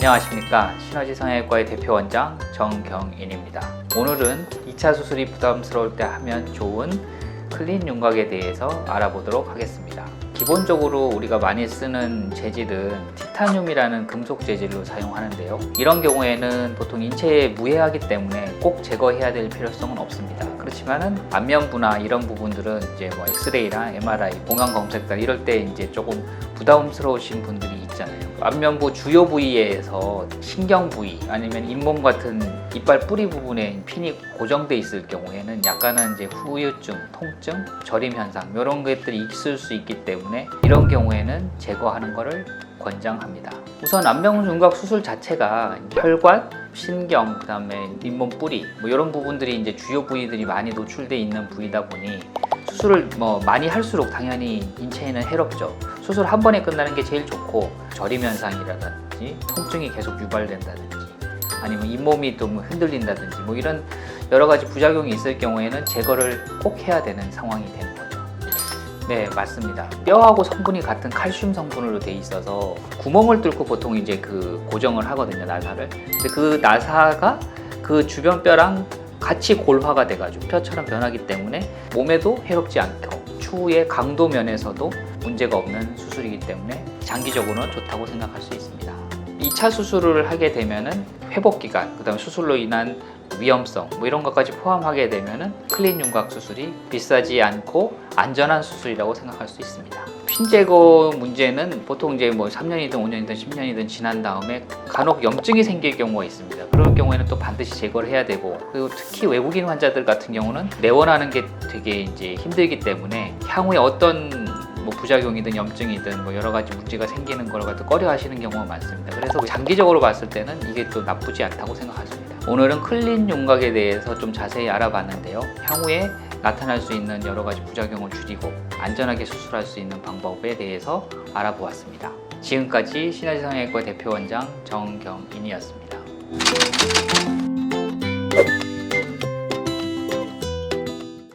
안녕하십니까. 시너지 성형외과의 대표원장 정경인입니다. 오늘은 2차 수술이 부담스러울 때 하면 좋은 클린 윤곽에 대해서 알아보도록 하겠습니다. 기본적으로 우리가 많이 쓰는 재질은 티타늄이라는 금속 재질로 사용하는데요. 이런 경우에는 보통 인체에 무해하기 때문에 꼭 제거해야 될 필요성은 없습니다. 그렇지만은 안면부나 이런 부분들은 이제 뭐 엑스레이랑 MRI, 공간 검색단 이럴 때 이제 조금 부담스러우신 분들이 있잖아요. 안면부 주요 부위에서 신경 부위 아니면 잇몸 같은 이빨 뿌리 부분에 핀이 고정돼 있을 경우에는 약간은 이제 후유증, 통증, 저림 현상 이런 것들이 있을 수 있기 때문에 이런 경우에는 제거하는 것을 권장합니다. 우선 안면윤곽 수술 자체가 혈관, 신경, 그다음에 잇몸 뿌리 뭐 이런 부분들이 이제 주요 부위들이 많이 노출돼 있는 부위다 보니 수술을 많이 할수록 당연히 인체에는 해롭죠. 수술 한 번에 끝나는 게 제일 좋고 저림 현상이라든지 통증이 계속 유발된다든지 아니면 잇몸이 또 흔들린다든지 뭐 이런 여러 가지 부작용이 있을 경우에는 제거를 꼭 해야 되는 상황이 되는 거죠. 네, 맞습니다. 뼈하고 성분이 같은 칼슘 성분으로 돼 있어서 구멍을 뚫고 보통 이제 그 고정을 하거든요, 나사를. 근데 그 나사가 그 주변 뼈랑 같이 골화가 돼가지고 뼈처럼 변하기 때문에 몸에도 해롭지 않고 추후에 강도 면에서도 문제가 없는 수술이기 때문에 장기적으로는 좋다고 생각할 수 있습니다. 2차 수술을 하게 되면은 회복 기간, 그다음 수술로 인한 위험성 뭐 이런 것까지 포함하게 되면은 클린 윤곽 수술이 비싸지 않고 안전한 수술이라고 생각할 수 있습니다. 핀 제거 문제는 보통 이제 뭐 3년이든 5년이든 10년이든 지난 다음에 간혹 염증이 생길 경우가 있습니다. 그럴 경우에는 또 반드시 제거를 해야 되고, 그리고 특히 외국인 환자들 같은 경우는 내원하는 게 되게 이제 힘들기 때문에 향후에 어떤 뭐 부작용이든 염증이든 뭐 여러 가지 문제가 생기는 걸 갖다 꺼려 하시는 경우가 많습니다. 그래서 장기적으로 봤을 때는 이게 또 나쁘지 않다고 생각하십니다. 오늘은 클린 윤곽에 대해서 좀 자세히 알아봤는데요. 향후에 나타날 수 있는 여러 가지 부작용을 줄이고 안전하게 수술할 수 있는 방법에 대해서 알아보았습니다. 지금까지 시너지 성형외과 대표원장 정경인이었습니다.